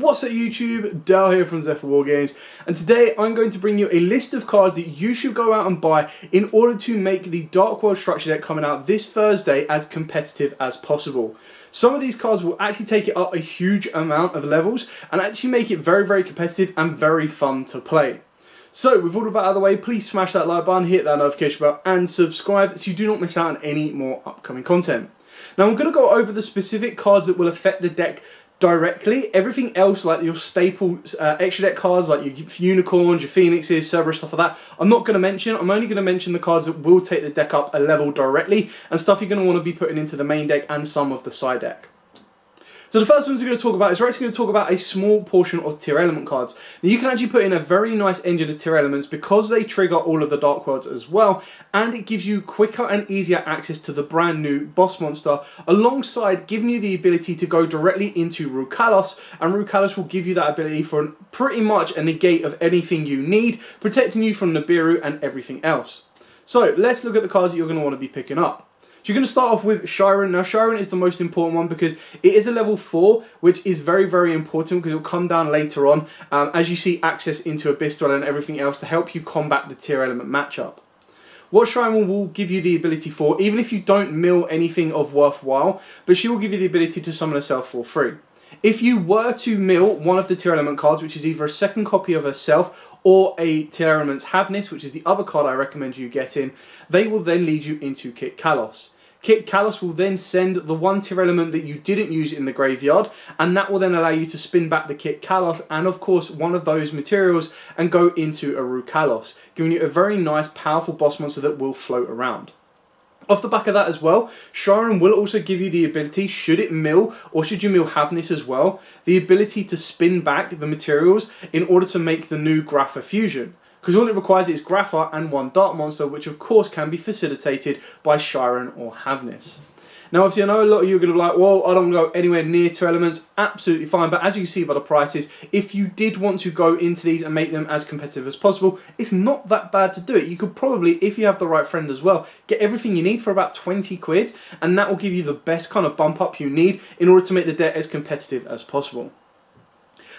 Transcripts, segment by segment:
What's up YouTube, Dale here from Zephyr War Games, and today I'm going to bring you a list of cards that you should go out and buy in order to make the Dark World structure deck coming out this Thursday as competitive as possible. Some of these cards will actually take it up a huge amount of levels and actually make it very competitive and very fun to play. So with all of that out of the way, please smash that like button, hit that notification bell and subscribe so you do not miss out on any more upcoming content. Now I'm going to go over the specific cards that will affect the deck directly. Everything else, like your staple extra deck cards like your unicorns, your phoenixes, Cerberus, stuff like that, I'm not going to mention. I'm only going to mention the cards that will take the deck up a level directly and stuff you're going to want to be putting into the main deck and some of the side deck. So the first ones we're going to talk about is we're actually going to talk about a small portion of Tearlaments cards. Now you can actually put in a very nice engine of Tearlaments because they trigger all of the Dark Worlds as well, and it gives you quicker and easier access to the brand new boss monster, alongside giving you the ability to go directly into Rukalos, and Rukalos will give you that ability for pretty much a negate of anything you need, protecting you from Nibiru and everything else. So let's look at the cards that you're going to want to be picking up. So you're going to start off with Chiron. Now Chiron is the most important one because it is a level 4, which is very important because it will come down later on as you see access into Abyss Dweller and everything else to help you combat the tier element matchup. What Chiron will give you the ability for, even if you don't mill anything of worthwhile, but she will give you the ability to summon herself for free. If you were to mill one of the tier element cards, which is either a second copy of herself or a Tearlaments Havness, which is the other card I recommend you get in, they will then lead you into Kit Kalos. Kit Kalos will then send the one tier element that you didn't use in the graveyard, and that will then allow you to spin back the Kit Kalos and of course one of those materials and go into a Rukalos, giving you a very nice powerful boss monster that will float around. Off the back of that as well, Chiron will also give you the ability, should it mill, or should you mill Havness as well, the ability to spin back the materials in order to make the new Grapha fusion. Because all it requires is Grapha and one Dark Monster, which of course can be facilitated by Chiron or Havness. Now obviously I know a lot of you are going to be like, well, I don't go anywhere near Tearlaments. Absolutely fine, but as you can see by the prices, if you did want to go into these and make them as competitive as possible, it's not that bad to do it. You could probably, if you have the right friend as well, get everything you need for about 20 quid, and that will give you the best kind of bump up you need in order to make the deck as competitive as possible.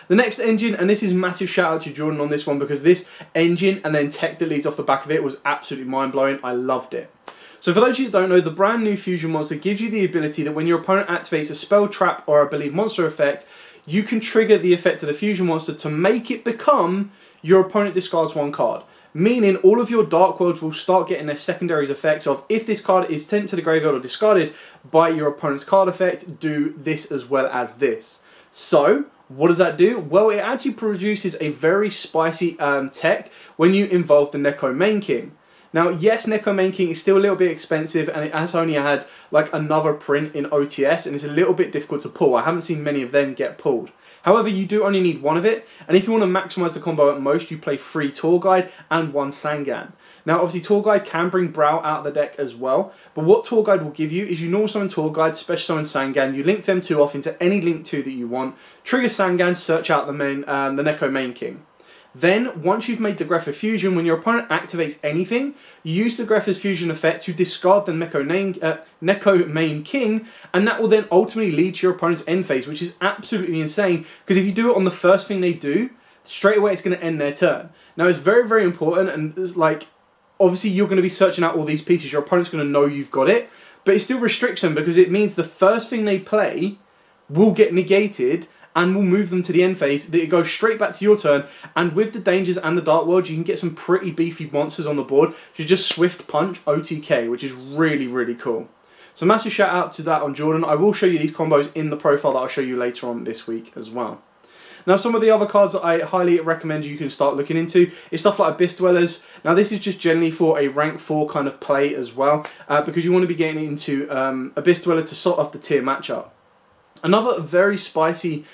The next engine, and this is massive shout out to Jordan on this one because this engine and then tech that leads off the back of it was absolutely mind blowing. I loved it. So for those of you that don't know, the brand new fusion monster gives you the ability that when your opponent activates a spell, trap or I believe monster effect, you can trigger the effect of the fusion monster to make it become your opponent discards one card. Meaning all of your Dark Worlds will start getting their secondaries effects of if this card is sent to the graveyard or discarded by your opponent's card effect, do this as well as this. So what does that do? Well, it actually produces a very spicy tech when you involve the Neko Mane King. Now, yes, Neko Mane King is still a little bit expensive and it has only had like another print in OTS and it's a little bit difficult to pull. I haven't seen many of them get pulled. However, you do only need one of it, and if you want to maximise the combo at most, you play 3 Tour Guide and 1 Sangan. Now, obviously, Tour Guide can bring Brow out of the deck as well, but what Tour Guide will give you is you normal summon Tour Guide, special summon Sangan, you link them 2 off into any link 2 that you want, trigger Sangan, search out the Neko Mane King. Then, once you've made the Grapha Fusion, when your opponent activates anything, you use the Grapha's Fusion effect to discard the Neko Mane King, and that will then ultimately lead to your opponent's end phase, which is absolutely insane, because if you do it on the first thing they do, straight away it's going to end their turn. Now, it's very important, and it's like, obviously you're going to be searching out all these pieces, your opponent's going to know you've got it, but it still restricts them, because it means the first thing they play will get negated, and will move them to the end phase, that it goes straight back to your turn, and with the dangers and the Dark World, you can get some pretty beefy monsters on the board. You just Swift Punch OTK, which is really cool. So massive shout out to that on Jordan. I will show you these combos in the profile that I'll show you later on this week as well. Now some of the other cards that I highly recommend you can start looking into is stuff like Abyss Dwellers. Now this is just generally for a rank 4 kind of play as well, because you want to be getting into Abyss Dweller to sort off the tier matchup. Another very spicy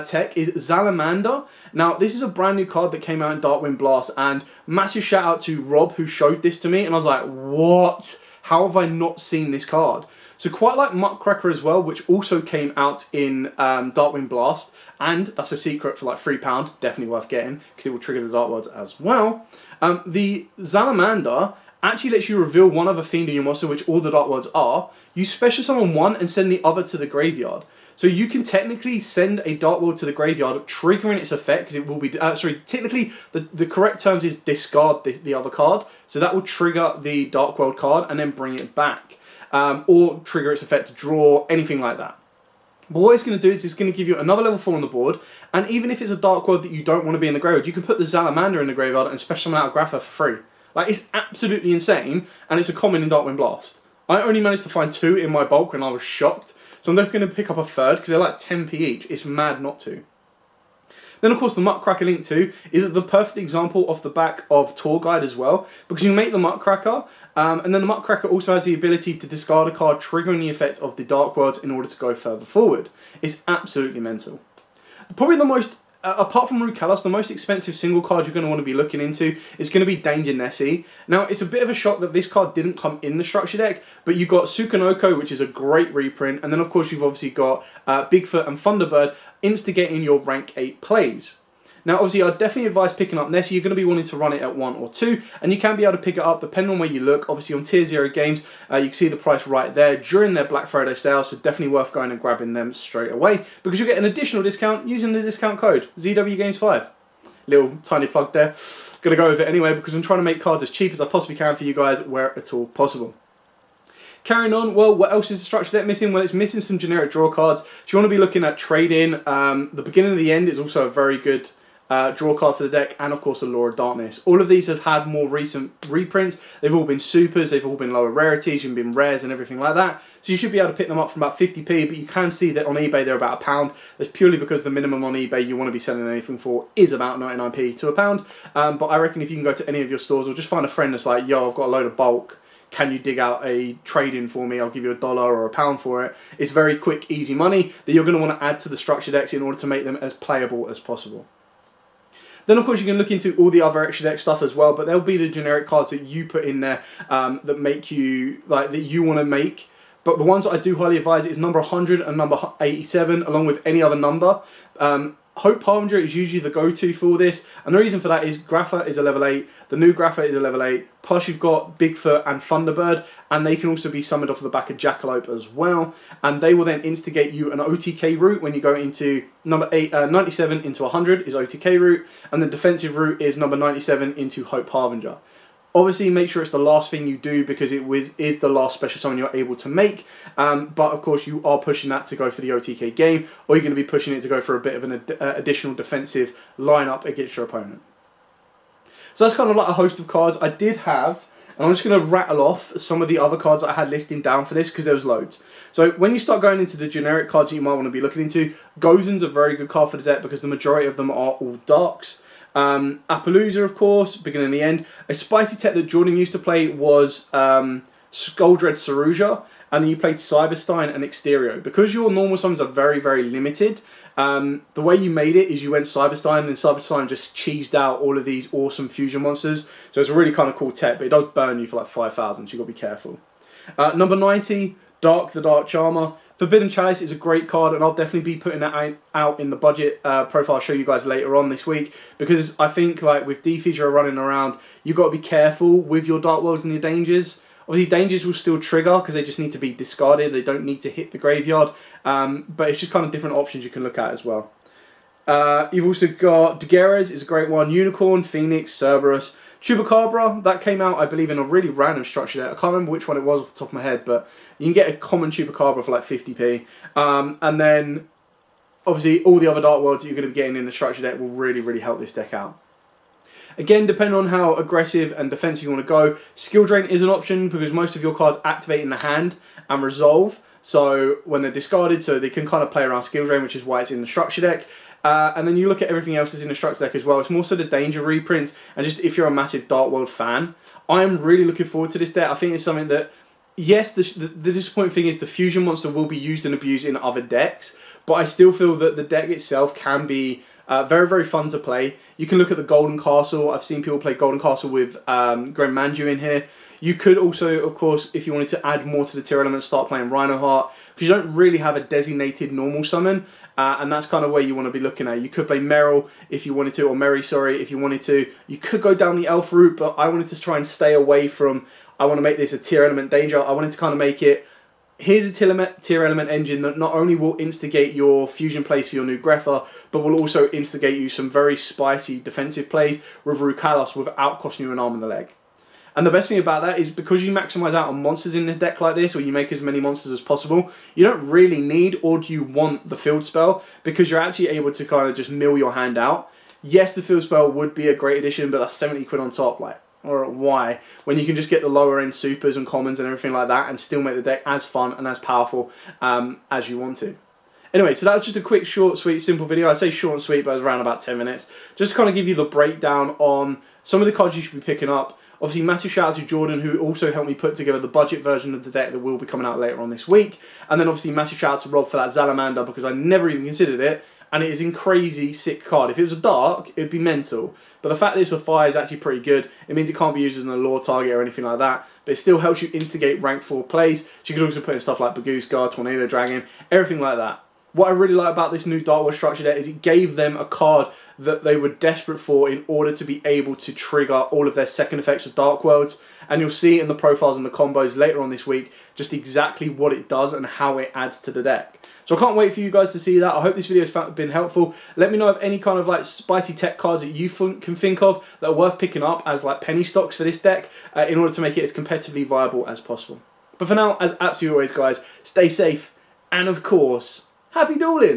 tech is Zalamander. Now this is a brand new card that came out in Darkwind Blast, and massive shout out to Rob who showed this to me, and I was like, what? How have I not seen this card? So quite like Muckracker as well, which also came out in Darkwind Blast, and that's a secret for like £3, definitely worth getting because it will trigger the Dark Worlds as well. The Zalamander actually lets you reveal one other fiend in your monster, which all the Dark Worlds are. You special summon one and send the other to the graveyard. So you can technically send a Dark World to the graveyard, triggering its effect, because it will be... sorry, technically, the correct terms is discard the other card. So that will trigger the Dark World card and then bring it back. Or trigger its effect to draw, anything like that. But what it's going to do is it's going to give you another level 4 on the board, and even if it's a Dark World that you don't want to be in the graveyard, you can put the Salamander in the graveyard and special summon out Grapha for free. Like, it's absolutely insane, and it's a common in Darkwind Blast. I only managed to find 2 in my bulk and I was shocked, so I'm definitely going to pick up a third because they're like 10p each. It's mad not to. Then, of course, the Muckracker Link 2 is the perfect example off the back of Tour Guide as well, because you make the Muckracker, and then the Muckracker also has the ability to discard a card, triggering the effect of the Dark Worlds in order to go further forward. It's absolutely mental. Probably the most, apart from Rukalos, the most expensive single card you're going to want to be looking into is going to be Danger Nessie. Now, it's a bit of a shock that this card didn't come in the structure deck, but you've got Sukanoko, which is a great reprint, and then, of course, you've obviously got Bigfoot and Thunderbird instigating your rank 8 plays. Now, obviously, I'd definitely advise picking up Nessie. You're going to be wanting to run it at 1 or 2, and you can be able to pick it up depending on where you look. Obviously, on Tier 0 games, you can see the price right there during their Black Friday sale, so definitely worth going and grabbing them straight away, because you'll get an additional discount using the discount code, ZWGames5. Little tiny plug there. Going to go with it anyway, because I'm trying to make cards as cheap as I possibly can for you guys where at all possible. Carrying on, well, what else is the structure deck missing? Well, it's missing some generic draw cards. So you want to be looking at trade-in. The beginning of the end is also a very good draw card for the deck, and of course the Law of Darkness. All of these have had more recent reprints. They've all been supers, they've all been lower rarities, you've been rares and everything like that. So you should be able to pick them up from about 50p, but you can see that on eBay they're about £1. That's purely because the minimum on eBay you want to be selling anything for is about 99p to £1. But I reckon if you can go to any of your stores or just find a friend that's like, yo, I've got a load of bulk, can you dig out a trade-in for me? I'll give you $1 or £1 for it. It's very quick, easy money that you're going to want to add to the structure decks in order to make them as playable as possible. Then, of course, you can look into all the other extra deck stuff as well, but there'll be the generic cards that you put in there that make you, like, that you want to make. But the ones that I do highly advise is number 100 and number 87, along with any other number. Hope Harbinger is usually the go-to for all this, and the reason for that is Grapha is a level 8, the new Grapha is a level 8, plus you've got Bigfoot and Thunderbird, and they can also be summoned off the back of Jackalope as well, and they will then instigate you an OTK route when you go into number 97 into 100 is OTK route, and the defensive route is number 97 into Hope Harbinger. Obviously, make sure it's the last thing you do because it is the last special summon you're able to make. But, of course, you are pushing that to go for the OTK game, or you're going to be pushing it to go for a bit of an additional defensive lineup against your opponent. So that's kind of like a host of cards. I did have, and I'm just going to rattle off some of the other cards that I had listing down for this because there was loads. So when you start going into the generic cards that you might want to be looking into, Gozen's a very good card for the deck because the majority of them are all darks. Appaloosa, of course, beginning and the end. A spicy tech that Jordan used to play was Skuldred Saruja, and then you played Cyberstein and Exterio. Because your normal summons are very, very limited, the way you made it is you went Cyberstein, and Cyberstein just cheesed out all of these awesome fusion monsters. So it's a really kind of cool tech, but it does burn you for like 5,000, so you've got to be careful. Number 90, Dark the Dark Charmer. Forbidden Chalice is a great card, and I'll definitely be putting that out in the budget profile I'll show you guys later on this week, because I think like with D-Feature running around, you've got to be careful with your Dark Worlds and your Dangers. Obviously, Dangers will still trigger because they just need to be discarded. They don't need to hit the graveyard, but it's just kind of different options you can look at as well. You've also got Daguerres is a great one, Unicorn, Phoenix, Cerberus. Chupacabra, that came out, I believe, in a really random structure there. I can't remember which one it was off the top of my head, but you can get a common Chupacabra for like 50p. And then, obviously, all the other Dark Worlds that you're going to be getting in the structure deck will really, really help this deck out. Again, depending on how aggressive and defensive you want to go, Skill Drain is an option because most of your cards activate in the hand and resolve. So when they're discarded, so they can kind of play around Skill Drain, which is why it's in the structure deck. And then you look at everything else that's in the structure deck as well. It's more so the Danger reprints, and just if you're a massive Dark World fan, I am really looking forward to this deck. I think it's something that, yes, the disappointing thing is the Fusion Monster will be used and abused in other decks, but I still feel that the deck itself can be very, very fun to play. You can look at the Golden Castle. I've seen people play Golden Castle with Gren Manju in here. You could also, of course, if you wanted to add more to the Tearlaments, start playing Rhinoheart, because you don't really have a designated normal summon. And that's kind of where you want to be looking at. You could play Meryl if you wanted to, or Mary, sorry, if you wanted to. You could go down the Elf route, but I wanted to try and stay away from, I want to make this a tier element Danger. I wanted to kind of make it Here's a tier element engine that not only will instigate your fusion plays for your new Grepher, but will also instigate you some very spicy defensive plays with Rukalos without costing you an arm and a leg. And the best thing about that is because you maximise out on monsters in this deck like this, or you make as many monsters as possible, you don't really need or do you want the field spell, because you're actually able to kind of just mill your hand out. Yes, the field spell would be a great addition, but that's 70 quid on top, like, or why? When you can just get the lower end supers and commons and everything like that and still make the deck as fun and as powerful as you want to. Anyway, so that was just a quick, short, sweet, simple video. I say short and sweet, but it was around about 10 minutes. Just to kind of give you the breakdown on some of the cards you should be picking up. Obviously, massive shout out to Jordan, who also helped me put together the budget version of the deck that will be coming out later on this week. And then obviously, massive shout out to Rob for that Salamander, because I never even considered it. And it is a crazy sick card. If it was a dark, it would be mental. But the fact that it's a fire is actually pretty good. It means it can't be used as an allure target or anything like that. But it still helps you instigate rank 4 plays. So you can also put in stuff like Bagooska Guard, Tornado Dragon, everything like that. What I really like about this new Dark World structure deck is it gave them a card that they were desperate for in order to be able to trigger all of their second effects of Dark Worlds. And you'll see in the profiles and the combos later on this week just exactly what it does and how it adds to the deck. So I can't wait for you guys to see that. I hope this video has been helpful. Let me know of any kind of like spicy tech cards that you can think of that are worth picking up as like penny stocks for this deck in order to make it as competitively viable as possible. But for now, as absolutely always guys, stay safe and of course, happy dueling!